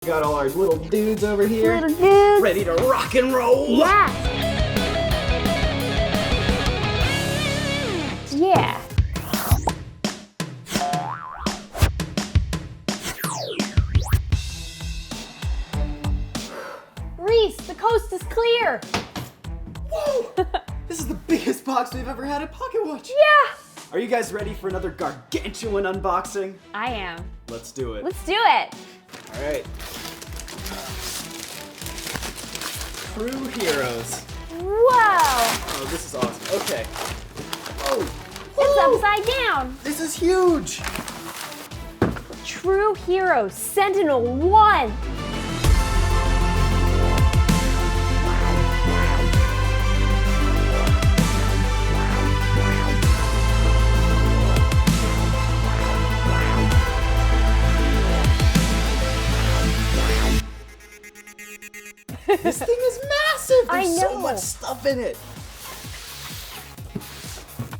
We got all our little dudes over here. Little dudes. Ready to rock and roll. Yeah. Yeah. Reese, the coast is clear. Whoa! This is the biggest box we've ever had at Pocket Watch. Yeah. Are you guys ready for another gargantuan unboxing? I am. Let's do it. Let's do it. All right. True heroes. Whoa. Oh, this is awesome. Okay. Oh. It's upside down. This is huge. True Hero Sentinel 1. This thing is massive. I There's so know. much stuff in it.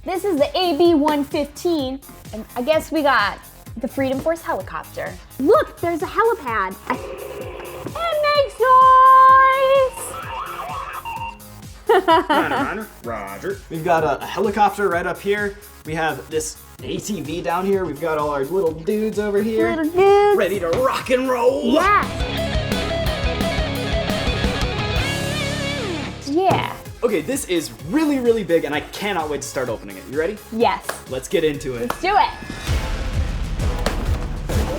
This is the AB-115, and I guess we got the Freedom Force helicopter. Look, there's a helipad. It makes noise! Roger. We've got a helicopter right up here. We have this ATV down here. We've got all our little dudes over here. Little dudes. Ready to rock and roll. Yeah. Yeah. Okay, this is really, really big, and I cannot wait to start opening it. You ready? Yes. Let's get into it. Let's do it.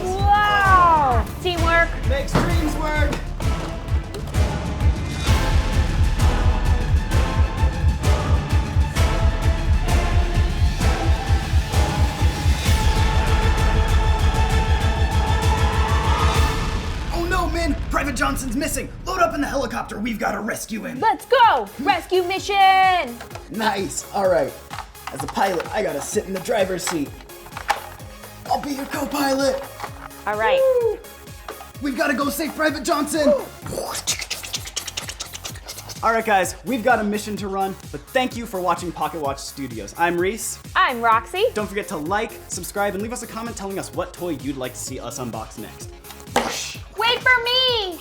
Wow. Teamwork. Makes dreams work. Oh no, Min! Private Johnson's missing. Load up in the helicopter. We've got to rescue him. Let's go. Rescue mission. Nice. All right. As a pilot, I gotta sit in the driver's seat. I'll be your co-pilot. All right. Woo. We've got to go save Private Johnson. All right, guys, we've got a mission to run, but thank you for watching Pocket Watch Studios. I'm Reese. I'm Roxy. Don't forget to like, subscribe, and leave us a comment telling us what toy you'd like to see us unbox next. Wait for me.